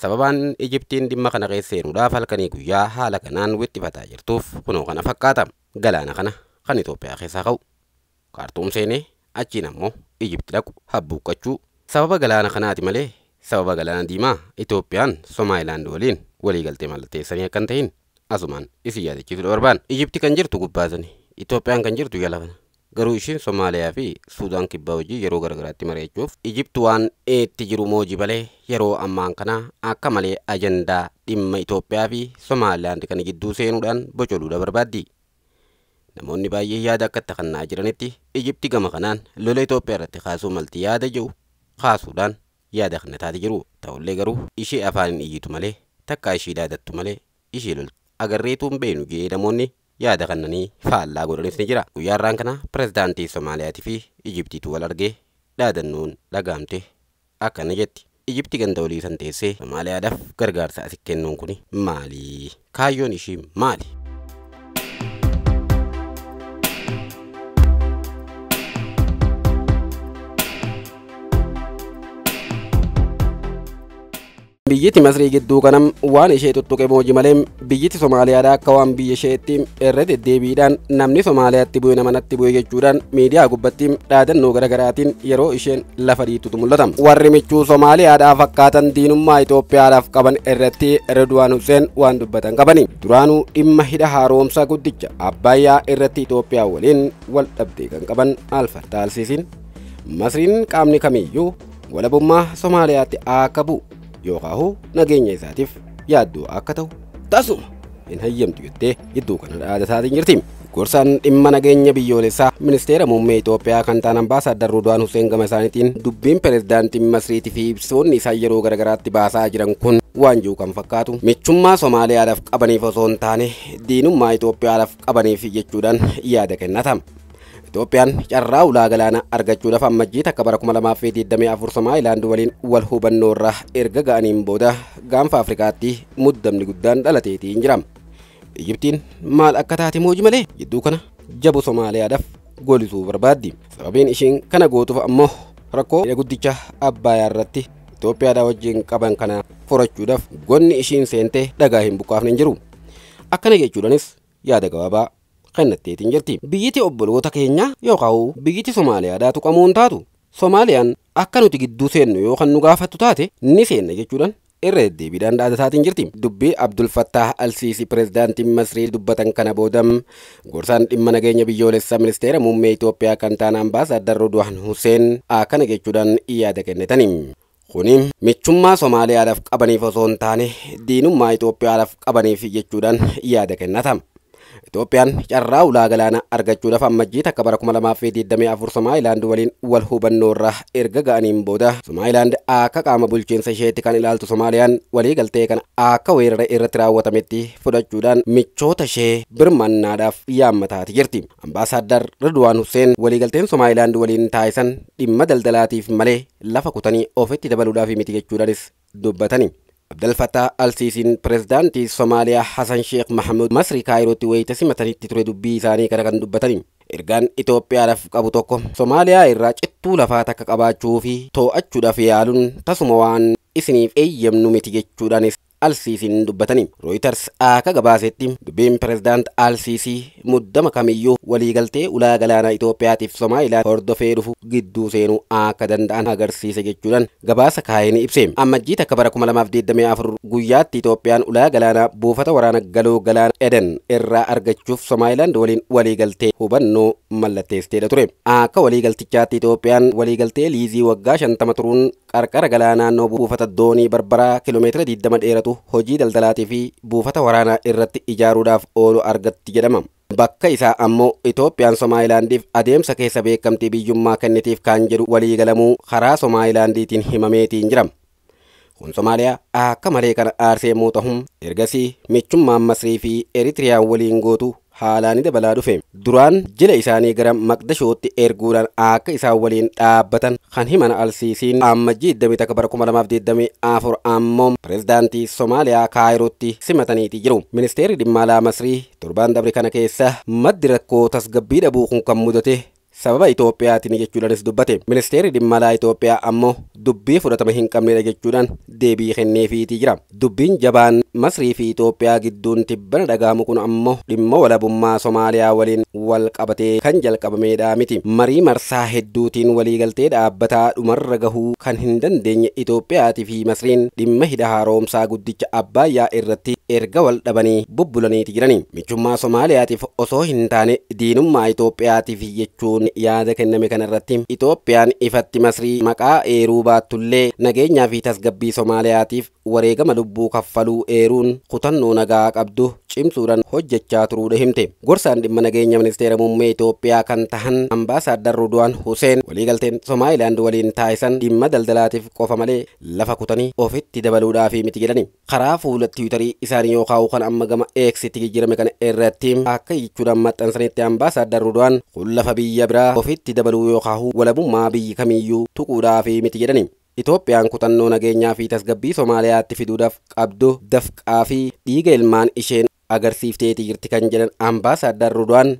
Sababaan Ijiptiin dhimma kana keesseenuudhaaf halkanii guyyaa haala kanaan wixxifataa jirtuuf kunoo kana fakkaata. Galaana kana kan Itoophiyaa keessaa ka'u Kaartuum seenee achiin ammoo Ijipti dhaqu habbuuqqachuu sababa galaana kanaati malee sababa galaana diimaa Itoophiyaan Somaliland waliin waliigaltee mallatteessanii akkan ta'in asumaan isin yaadachiisuu barbaan. Ijipti kan jirtu gubbaasani Itoophiyaan kan jirtu jala kana. Garuu ishiin Somaaliyaa fi Suudaan kibbaa hojii yeroo garagaraatti mari'achuuf Ijipti waan itti jiru moojii malee yeroo ammaan kana akka malee ajandaa dhimma Itoophiyaa fi Somaalilaand kana gidduu seenuudhaan bocoluudha barbaaddi. Namoonni baay'ee yaada akka takannaa jiranitti Ijipti gama kanaan lola Itoophiyaa irratti kaasuu malti yaada jiru kaasuudhaan yaada kana taate jiru. Ta'ullee garuu ishee afaan iyyitu malee takka ishee daadattu malee ishee loltu agarreetuun beenu jee namoonni yaada kannanii faallaa godhanis ni jira. Guyyaarraan kana pirezidaantii Soomaaliyaatii fi Ijiptiitu wal argee dhaadannoon dhagaamte akkana jetti. Ijipti ganda olii san teessee Soomaaliyaadhaaf gargaarsa asi kennuun kun maali? Kaayyoon ishii maali? Biyyiti Masrii gidduu kanam waan ishee tuttuqe moojii malee biyyiti Soomaaliyaadhaa akka waan biyya isheetti irra deddeebiidhaan namni Soomaaliyaatti bu'e namanatti bu'e jechuudhaan miidiyaa gubbatti dhaadannoo garagaraatiin yeroo isheen lafa dhiitutu mul'ata. Warri michuu Soomaaliyaadhaa fakkaatan diinummaa Itoophiyaadhaaf qaban irratti Redwaan Hussein waan dubbatan qabani. Duraanuu dhimma hidha haaromsaa guddicha Abbayyaa irratti Itoophiyaa waliin wal dhabdee kan qaban Alfataa Alsiisiin Masriin qaamni kamiyyuu walabummaa Soomaaliyaatti akka bu'u yookaan nageenya isaatiif yaaddoo akka ta'u tasuma hin hayyamtu jettee gidduu kana dhaaddataatiin jirti. Gorsaan dhimma nageenya biyyoolessaa ministeera muummee Itoophiyaa kan ta'an Ambaasaadder Redwaan Hussein gama isaaniitiin dubbiin pirezidaantiin Masriitii fi ibsoonni isaan yeroo garagaraatti baasaa jiran kun waan jiru kan fakkaatu michummaa Soomaaliyaadhaaf qabaniif osoo hin taane diinummaa Itoophiyaadhaaf qabaniif jechuudhaan yaada kennata. Itoophiyaan carraa ulaa galaanaa argachuudhaaf ammajjii takka bara 2024 Somaliland waliin wal hubannoo irraa erga ga'aniin booda gaanfa Afrikaatti muddamni guddaan dhalateetiin jira. Ijiptiin maal akka taate moojii malee gidduu kana jabu Somaaliyaadhaaf golisuu barbaaddi. Sababiin ishiin kana gootuuf ammoo rakkoo guddicha Abbayyaa irratti Itoophiyaadhaa wajjin qaban kana furachuudhaaf gonni ishiin seentee dhagaa hin buqqaafne hin jiru. Akkana jechuudhaanis yaada gabaabaa kennatteetiin jirti. Biyyiti obboloota keenya yookaan biyyiti Somaaliyaadhaa tuqamuun taatu Soomaaliyaan akka nuti gidduu seennu yookaan nu gaafattu taate ni seenna jechuudhaan irra deddeebiidhaan dhaaddataatiin jirti. Dubbii Abdul Fattah Alsiisi pirezidaantiin Masrii dubbatan kana boodam gorsaan dhimma nageenya biyyoolessaa ministeera muummee Itoophiyaa kan ta'an Ambaasaadder Redwaan Hussein akkana jechuudhaan yaada kennatanii. Kuni michummaa Soomaaliyaadhaaf qabaniif osoo hin taane diinummaa Itoophiyaadhaaf qabaniif jechuudhaan yaada kennata. Itoophiyaan carraa ulaa galaanaa argachuudhaaf ammajjii takka bara 2024 Somaliland waliin wal hubannoo irraa erga ga'aniin booda Somaliland akka qaama bulchiinsa isheetti kan ilaaltu Soomaaliyaan waliigaltee kana akka weerara irratti raawwatametti fudhachuudhaan michoota ishee birmannaadhaaf yaammataati jirti. Ambaasaadder Redwaan Hussein waliigalteen Somaliland waliin taasisan dhimma daldalaatiif malee lafa kutanii ofitti dabaluudhaaf miti jechuudhaanis dubbatani. Abdul Fattah Alsiisiin pirezidaantii Soomaaliyaa Hassan Sheikh Mahamud Masrii Kaayirootti wayita simatanitti ture dubbii isaanii kana kan dubbatani. Ergaan Itoophiyaadhaaf qabu tokko Soomaaliyaa irraa cittuu lafaa takka qabaachuu fi to'achuudhaaf yaaluun tasuma waan isiniif eeyyamnu miti jechuudhaanis Alsiisiin dubbatani. Reuters akka gabaasetti dubbiin pirezidaant Alsiisii muddama kamiyyuu waliigaltee ulaa galaanaa Itoophiyaatiif Somaaliyaa hordofee dhufu gidduu seenuu akka danda'an agarsiisa jechuudhaan gabaasa kaa'ee ni ibse. Ammajjii takka bara 2024 guyyaatti Itoophiyaan ulaa galaanaa buufata waraana galoo galaana Eden irraa argachuuf Somaliland waliin waliigaltee hubannoo mallatteessiteedha ture. Akka waliigaltichaatti Itoophiyaan waliigaltee liizii waggaa 50 turuun qarqara galaanaa naannoo buufata doonii Barbaraa kiiloomeetira 20 dheeratu hojii daldalaatii fi buufata waraanaa irratti ijaaruudhaaf oolu argatti jedhama. Bakka isaa ammoo Itoophiyaan Somaalilaandiif adeemsa keessa beekamtii biyyummaa kennitiif kan jedhu waliigalamuu karaa Somaalilaandiitiin himameetiin jira. Kun Soomaaliyaa akka malee kana aarsee muuxahuun ergasii michummaan Masrii fi Eritiriyaan waliin gootu haalaan dabalaa dhufe. Duraan jila isaanii gara Maqdashootti erguudhaan akka isaan waliin dhaabbatan kan himan Alsiisiin ammajjii 2024 ammoo pirezidaantii Soomaaliyaa Kaayirootti simataniiti jiru. Ministeerri dhimma alaa Masrii torban dabre kana keessa maddi rakkoo tasgabbii dhabuu kun kan mudate sababa Itoophiyaatiin jechuudhaanis dubbate. Ministeerri dhimma alaa Itoophiyaa ammoo dubbii fudhatama hin qabnedha jechuudhaan deebii kenneefiitii jira. Dubbiin jabaan Masrii fi Itoophiyaa gidduun tibbana dhagaamu kun ammoo dhimma walabummaa Somaaliyaa waliin wal qabatee kan jalqabamedha miti. Marii marsaa hedduutiin waliigaltee dhaabbataa dhumarra gahuu kan hin dandeenye Itoophiyaatii fi Masriin dhimma hidha haaromsaa guddicha Abbaayyaa irratti erga wal dhabanii bubbulaniiti jirani. Michummaa Somaaliyaatiif osoo hin taane diinummaa Itoophiyaatiif jechuun yaada kenname kanarratti Itoophiyaan ifatti Masrii maqaa eeruu baattullee nageenyaa fi tasgabbii Somaaliyaatiif wareegama lubbuu kaffaluu eeruun kutannoo nagaa qabdu cimsuudhaan hojjechaa turuudha himte. Gorsaan dhimma nageenya ministeera muummee Itoophiyaa kan tahan Ambaasaadar Ridwaan Huseen waliigalteen Somalilaand waliin taasisan dhimma daldalaatiif qofa malee lafa kutanii ofitti dabaluudhaaf miti jedhani. Karaa fuula Tiwiitarii isaanii yookaan kan amma gama Eeksitti jijjiirame kana irratti akka jechuudhaan maxxansanitti Ambaasaadar Ridwaan kun lafa biyya biraa ofitti dabaluu yookaan walabummaa biyyi kamiyyuu tuquudhaaf miti jedhani. Itoophiyaan kutannoo nageenyaa fi tasgabbii Somaaliyaatti fiduudhaaf qabdu dafqaa fi dhiiga ilmaan isheen agarsiifteetii jirti kan jedhan Ambaasaadar Ridwaan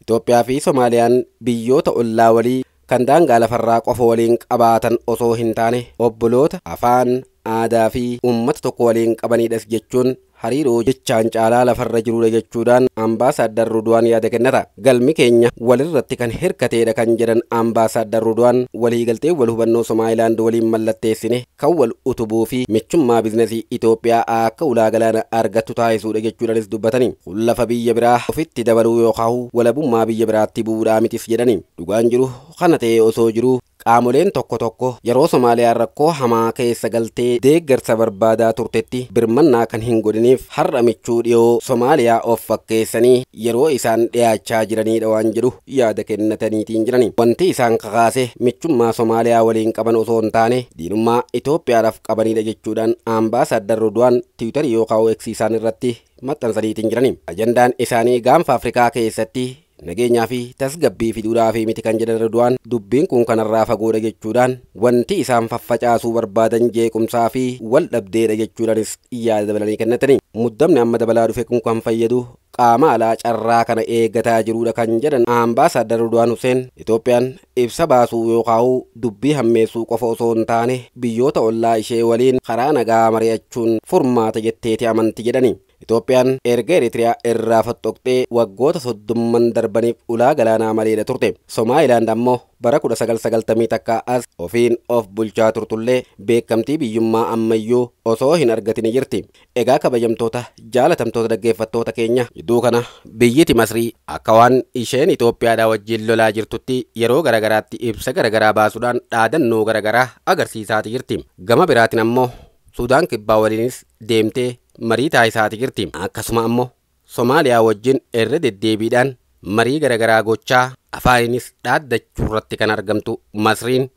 Itoophiyaa fi Somaaliyaan biyyoota ollaa walii kan daangaa lafarraa qofa waliin qabaatan osoo hin taane obboloota afaan aadaa fi uummata tokko waliin qabanidhas jechuun hariiroo jechaan caalaa lafarra jirudha jechuudhaan Ambaasaadar Ridwaan yaada kennata. Galmi keenya walirratti kan hirkateedha kan jedhan Ambaasaadar Ridwaan waliigaltee wal hubannoo Somaalilaand waliin mallatteessine kan wal utubuu fi michummaa biizinasii Itoophiyaa akka ulaa galaana argattu taasisuudha jechuudhaanis dubbatani. Kun lafa biyya biraa ofitti dabaluu yookaan walabummaa biyya biraatti bu'uudhaa mitis jedhani. Dhugaan jiru kana ta'ee osoo jiruu qaamoleen tokko tokko yeroo Somaaliyaa rakkoo hamaa keessa galtee deeggarsa barbaadaa turtetti birmannaa kan hin godhiniif har'a michuu dhiyoo Somaaliyaa of fakkeessanii yeroo isaan dhiyaachaa jiranidha waan jedhu yaada kennataniitiin jirani. Wanti isaan kakaase michummaa Somaaliyaa waliin qaban osoo hin taane diinummaa Itoophiyaadhaaf qabanidha jechuudhaan Ambaasaadar Ridwaan Tiwiitarii yookaan Eeksii isaan irratti maxxansaniitiin jirani. Ajandaan isaanii gaanfa Afrikaa keessatti nageenyaa fi tasgabbii fiduudhaaf miti kan jedhan Ridwaan dubbiin kun kanarraa fagoodha jechuudhaan wanti isaan faffacaasuu barbaadan jeequmsaa fi wal dhabdeedha jechuudhaanis yaada dabalanii kennatani. Muddamni amma dabalaa dhufe kun kan fayyadu qaama alaa carraa kana eeggataa jiruudha kan jedhan Ambaasaadar Ridwaan Huseen Itoophiyaan ibsa baasuu yookaan dubbii hammeessuu qofa osoo hin taane biyyoota ollaa ishee waliin karaa nagaa mari'achuun furmaata jetteeti amanti jedhani. Itoophiyaan erga Eritiriyaa irraa fottoqxee waggoota 30 darbaniif ulaa galaanaa maleedha turte. Somaalilaand ammoo bara 1990 takka as ofiin of bulchaa turtullee beekamtii biyyummaa ammayyuu osoo hin argatin jirti. Egaa kabajamtoota jaalatamtoota dhaggeeffattoota keenya gidduu kana biyyiti Masrii akka waan isheen Itoophiyaadhaa wajjin lolaa jirtutti yeroo garagaraatti ibsa garagaraa baasuudhaan dhaadannoo garagaraa agarsiisaati jirti. Gama biraatiin ammoo Suudaan kibbaa waliinis deemtee marii taasisaati jirti. Akkasuma ammoo Somaaliyaa wajjin irra deddeebiidhaan marii garagaraa gochaa afaaninis dhaaddachuu irratti kan argamtu Masriin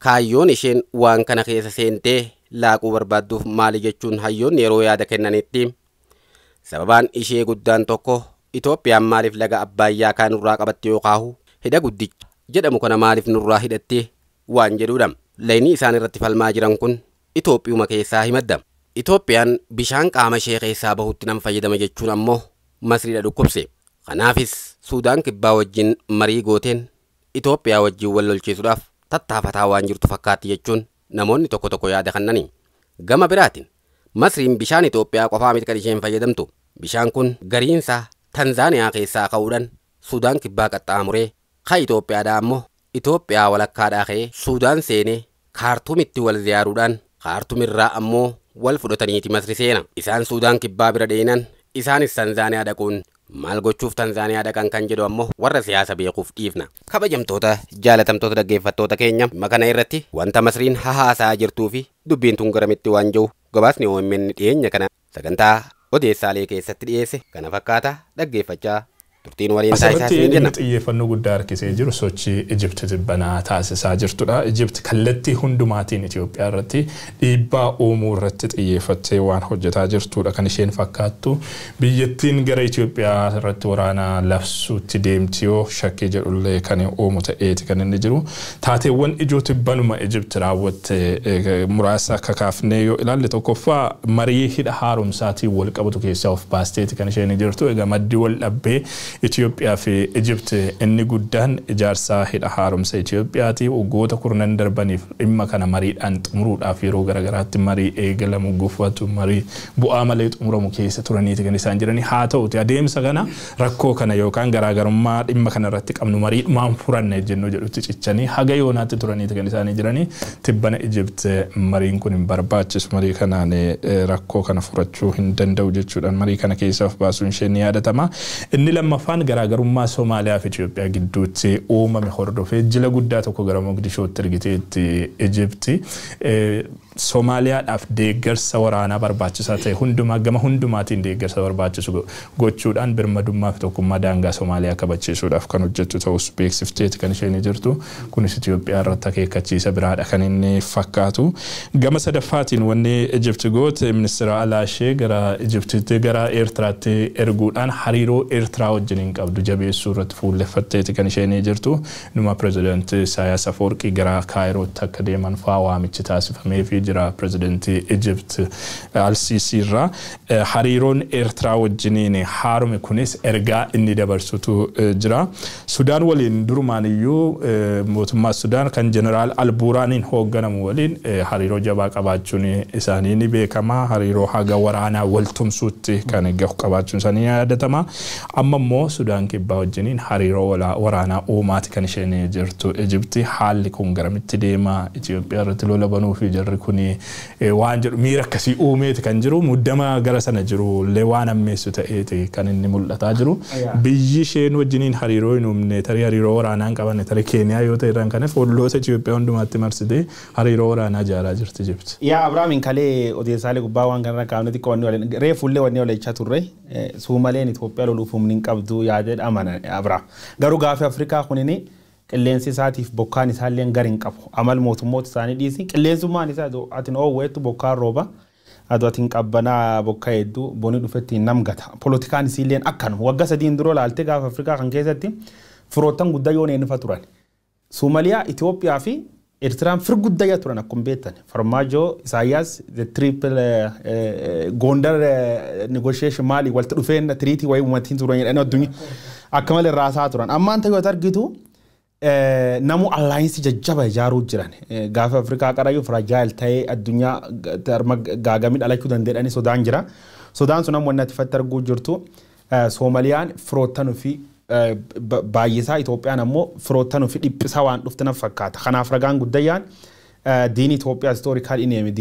kaayyoon isheen waan kana keessa seentee laaquu barbaadduuf maali jechuun hayyoonni yeroo yaada kennanitti sababaan ishee guddaan tokko Itoophiyaan maaliif laga Abbaayyaa kaan nurraa qabatte yookaan hidha guddicha jedhamu kana maaliif nurraa hidhatte waan jedhuudha. Laynii isaan irratti falmaa jiran kun Itoophiyuma keessaa himadda. Itoophiyaan bishaan qaama ishee keessaa bahutti nan fayyadama jechuun ammoo Masriidha dhukkubse. Kanaafis Suudaan kibbaa wajjin marii gooteen Itoophiyaa wajjin wal lolchiisuudhaaf tattaafataa waan jirtu fakkaatti jechuun namoonni tokko tokko yaada kannani. Gama biraatiin Masriin bishaan Itoophiyaa qofaa miti kan isheen fayyadamtu. Bishaan kun gariinsaa Tanzaaniyaa keessaa ka'uudhaan Suudaan kibbaa qaxxaamuree kan Itoophiyaadhaa ammoo Itoophiyaa walakkaadhaa ka'ee Suudaan seenee Kaartuumitti wal ziyaaruudhaan Kaartuumirraa ammoo wal fudhataniiti Masri seena. Isaan Suudaan kibbaa bira dheenan isaanis Tanzaaniyaa dhaquun maal gochuuf Tanzaaniyaa dhaqan kan jedhu ammoo warra siyaasa beekuuf dhiifna. Kabajamtoota jaalatamtoota dhaggeeffattoota keenya makana irratti wanta Masriin hahaasaa jirtuu fi dubbiin tun garamitti waan jiru gabaasni OMN dhiyeenya kana sagantaa odeessaalee keessatti dhiyeesse kana fakkaata dhaggeeffachaa turtiin waliin taasisaa hin jenna. Xiyyeeffannoo guddaa harkisee jiru sochii Ijipti banaa taasisaa jirtudha. Ijipti kallattii hundumaatiin Itoophiyaa irratti dhiibbaa uumuu irratti xiyyeeffattee waan hojjetaa jirtudha. Kan isheen fakkaattu biyyattiin gara Itoophiyaa irratti waraana labsuutti deemti yoo shakkii jedhullee kan uumu ta'eeti kan inni jiru. Taateewwan ijooti banuma Ijipti raawwatte muraasa akka kaafnee yoo ilaalle tokkoffaa marii hidha haaromsaatiin wal qabatu keessaa of baasteeti kan isheen jirtu. Egaa maddi wal dhabbee Itoophiyaa fi Egypt inni guddaan ijaarsa hidha haaromsa Itoophiyaati waggoota kurnan darbaniif dhimma kana mariidhaan xumuruudhaaf yeroo garagaraatti marii eegalamu gufatu marii bu'aa malee xumuramu keessa turaniiti kan isaan jiranii haa ta'uti adeemsa kana rakkoo kana yookaan garaagarummaa dhimma kana irratti qabnu mariidhumaan furanne jennuu jedhutti cichanii haga yoonaatti turaniiti kan isaan jiranii tibbana Egypt mariin kun hin barbaachisu marii kanaan rakkoo kana furachuu hin danda'u jechuudhaan marii kana keessaaf baasuun ishee ni yaadatama. Inni lammaffaan garaagarummaa Somaaliyaa fi Itoophiyaa gidduutti uumame hordofee jila guddaa tokko gara Mogadishootti ergiteetti Egypt Somaaliyaadhaaf deeggarsa waraanaa barbaachisaa ta'e hundumaa gama hundumaatiin deeggarsa barbaachisu gochuudhaan birmadummaa fi tokkummaa daangaa Somaaliyaa kabachiisuudhaaf kan hojjettu ta'us beeksifteeti kan isheen jirtu kunis Itoophiyaa irratti akeekkachiisa biraadha kan inni fakkaatu. Gama sadaffaatiin wanni Egypt goote ministeera alaa ishee gara Egyptitti gara Eertiraatti erguudhaan hariiroo Eertiraa wajjiniin qabdu jabeessuu irratti fuulleffatteeti kan isheen jirtu. Numa pirezidaantii Isaayaas Afwerqii gara Kaayirootti akka deeman fa'aa waamichi taasifamee fi jira pirezidaantii Egypt Al-Sisi irraa hariiroon Eertiraa wajjiniin haarome kunis ergaa inni dabarsutu jira. Sudaan waliin durumaan iyyuu mootummaa Sudaan kan jeneraal Al-Buraaniin hoogganamu waliin hariiroo jabaa qabaachuun isaanii ni beekama. Hariiroo haga waraanaa waltumsuutti kan gahu qabaachuun isaanii yaadatama. Amma immoo Sudaan kibbaa wajjiniin hariiroo waraanaa uumaati kan isheen jirtu Egypt. Haalli kun garamitti deema Itoophiyaa irratti lola banuu fi jarri kun waan jedhu miira akkasii uumeeti kan jiru muddama gara sana jiru illee waan ammeessu ta'eeti kan inni mul'ataa jiru. Biyyi isheen wajjiniin hariiroo hin uumne tarii hariiroo waraanaa hin qabanne tarii Keeniyaa yoo ta'e irraan kanaaf olloota Itoophiyaa hundumaatti marsitee hariiroo waraanaa ijaaraa jirti Egypt. Yaa Abrahaamiin kalee odeessaalee gubbaa waan kanarra kaa'amne xiqqoo wanni waliin reefullee wanni waliichaa turre Suumaleen Itoophiyaa loluuf humni hin qabdu yaadee amana Abrahaam. Garuu gaafa Afrikaa kunini qilleensi isaatiif bokkaan isaallee gari hin qabu. Amal mootummoota isaanii dhiisi qilleensummaan isaa atin oowweetu bokkaan rooba. Aduatiin qabbanaa bokkaa hedduu bonii dhufetti namgata. Poolitikaan isiilleen akkanuma waggaa sadiin duroo laalte gaafa Afrikaa kan keessatti firoottan guddaa yoo neenifa turan. Suumaliyaa, Itoophiyaa fi Eertiraan fir guddaa turan akkuma beektan. Farmaajoo, Isaayyaas, the triple Gondar negotiation maali walta dhufeen tiriitii wayii uummatiin turan jedhanii addunyaa akka malee raasaa turan. Ammaan ta'uu argitu namu alliance jajjaba ijaaruu jiran gaafa Afrikaa qaraayyuu fragile ta'ee addunyaa gaagamii dhalachuu danda'anii sodaan jira. Sodaan sun ammoo natti fatta arguu jirtu Soomaaliyaan firoottan fi baay'isaa Itoophiyaan ammoo firoottan fi dhiphisaa waan dhuftan fakkaata. Kanaaf ragaan guddayyaan diini Itoophiyaa historical ineemi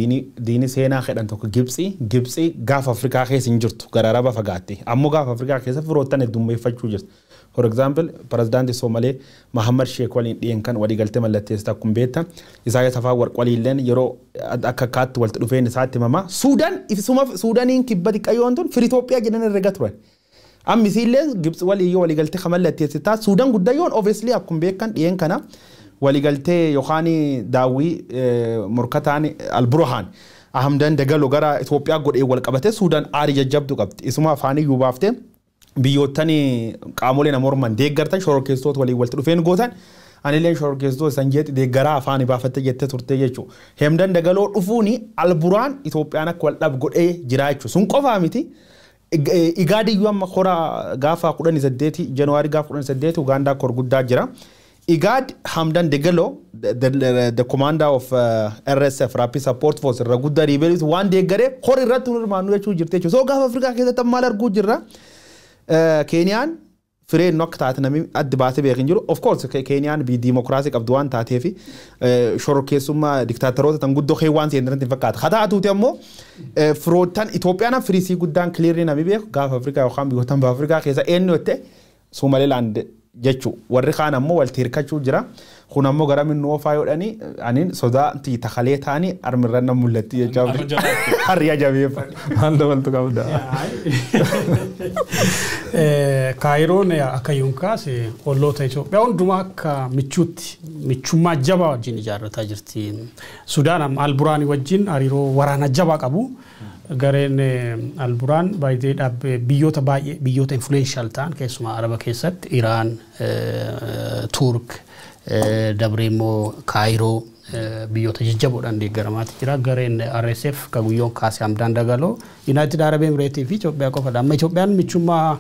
diini seenaa jedhan tokko Gibxi gaafa Afrikaa keessa hin jirtu gararaba fagaatte. Ammoo gaafa Afrikaa keessa firoottan heddummeeffachuu jirtu. For example, President Somalia Mohammed Sheikh waliin dhiyen kan walii galtee mallatteessita akkuma beektan Isaayyaas Afwerqii waliilleen yeroo akka kaatti walta dhufeen isaatti mama Suudaaniin kibba xiqqayyoon tun fir Itoophiyaa jedhan herrega turan. Ammisiillee Gibxi walii yoo walii galtee kan mallatteessita Suudaan guddayyoon obviously akkuma beekan dhiyen kana walii galtee yookaan daawwii morkataan Al-Burhaan Ahmdan Dagalo gara Itoophiyaa godhee wal qabate Suudaan aarii jajjabdu qabdi. Isuma afaanii yuubaaftee biyyootani qaamolee nama orman deeggartan shororkeessitoota waliin walitti dhufeen gootan anilleen shororkeessitoota sanjeetti deeggaraa afaanii baafattee jettee turte jechuudha. Ahmdan Dagaloo dhufuuni Al-Burhaan Itoophiyaan akka wal dhab godhee jira jechuudha. Sun qofaa miti. Igaadiyyuu amma hora gaafa 18 January gaafa 18 Ugaandaa kor guddaa jira. Igad Ahmdan Dagalo the commander of RSF Rapid Support Force irra guddaa riibelis waan deeggaree hor irratti hirmaannu jechuu jirte jechuudha. So gaafa Afrikaa keessatti maal arguu jirra? Keniyaan fireen nok taate namni adda baasee beekin jiru. Of course Keniyaan bi demokraasii qabdu waan taatee fi shororkeessummaa diktaatoroota tan guddoo heewwaan seenan irratti fakkaata. Haa ta'uuti ammoo firoottan Itoophiyaan firisii guddaan clearly namni beeku gaafa Afrikaa yookaan biyyoota Afrikaa keessa eenyu jettee Somaliland jechuudha. Warri kaan ammoo walitti hirkachuu jira. Kun ammoo gara minnu ofaa yoodhanii aniin sodaa takalee ta'anii armirran nam mul'atti jechuudha. Harriya jabeeffa. Handa waltu qabda. Kaayiroon akka yuunkaas olloota Itoophiyaa hundumaa akka michummaa jabaa wajjin ijaarrataa jirti. Sudaan Al-Buraanii wajjin hariiroo waraana jabaa qabu. Gareen Al-Buraan baay'ee biyyoota influential ta'an keessumaa Araba keessatti Iraan, Turk, Dabremo, Kaayiroo biyyoota jajjaboodhaan deeggaramaati jira. Gareen RSF ka guyyoon kaasee Hamdaan Dagaloo United Arab Emirates fi Itoophiyaa qofadha. Amma Itoophiyaan michummaa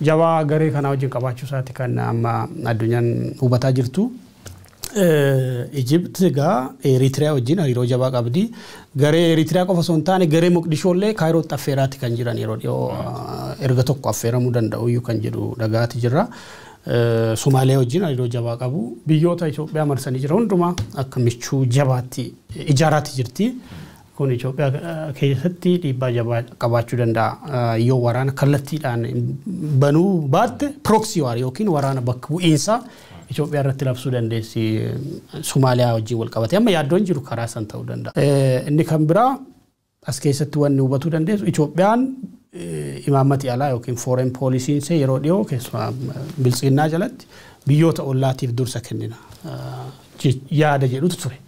jabaa garee kana wajjin qabaachuu isaati kan amma addunyaan hubataa jirtu. Egypt ga Eritrea wajjin hariiroo jabaa qabdi. Garee Eritrea qofa osoo hin taane garee Moqdishoollee Kaayirootti affeeraatti kan jiran yeroo dhiyoo erga tokko affeeramuu danda'u kan jedhu dhagaati jira. Somaaliyaa wajjin hariiroo jabaa qabu. Biyyoota Itoophiyaa marsanii jira hundumaa akka michuu jabaatti ijaaraatti jirti. Kun Itoophiyaa keessatti dhiibbaa jabaa qabaachuu danda'a. Yoo waraana kallattiidhaan banuu baatte proxy war yookiin waraana bakka bu'iinsaa Itoophiyaa irratti labsuu dandeessi. Somaaliyaa wajjin wal qabate amma yaaddoon jiru karaa san ta'uu danda'a. Inni kan biraa as keessatti wanni hubatuu dandeessu Itoophiyaan imaammati alaa yookiin foreign policy se yeroo dhiyoo keessumaa biltsinnaa jalatti biyyoota ollaatiif dursa kennina yaada jedhutu ture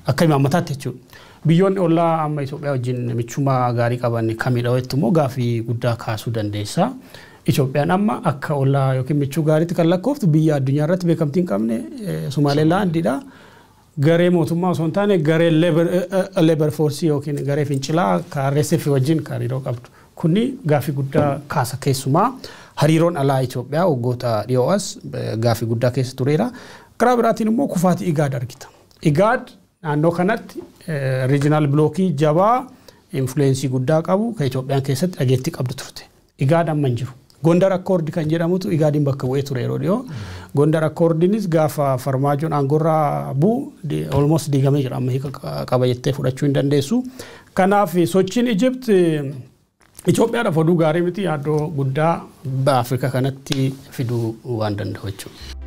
akka imaammataatti jechuudha. Biyyoonni ollaa amma Itoophiyaa wajjin michummaa gaarii qaban kamidha jettu immoo gaafii guddaa kaasuu dandeessa. Itoophiyaan amma akka ollaa yookiin michuu gaariitti kan lakkooftu biyya addunyaa irratti beekamtii hin qabne Somaalilaandidha. Garee mootummaa osoo hin taane garee labor force yookiin garee fincilaa RSF wajjin hariiroo qabdu. Kunni gaafii guddaa kaasa keessumaa hariiroon alaa Itoophiyaa waggoota dhiyoo as gaafii guddaa keessa tureera. Karaa biraatiin immoo kufaatii IGAD argita. IGAD naannoo kanatti regional blockii jabaa influensii guddaa qabu kan Itoophiyaan keessatti dhageettii qabdu turte. IGAD amma hin jiru. Gondar Accord kan jedhamutu IGADin bakka bu'ee ture yeroo dhiyoo. Gondar Accordinis gaafa farmaajoon aangorraa bu'u almost diigamee jira amma hiika qaba jettee fudhachuu hin dandeessu. Kanaaf sochiin Egypt Itoophiyaadhaaf oduu gaarii miti yaaddoo guddaa Afrikaa kanatti fiduu waan danda'u jechuudha.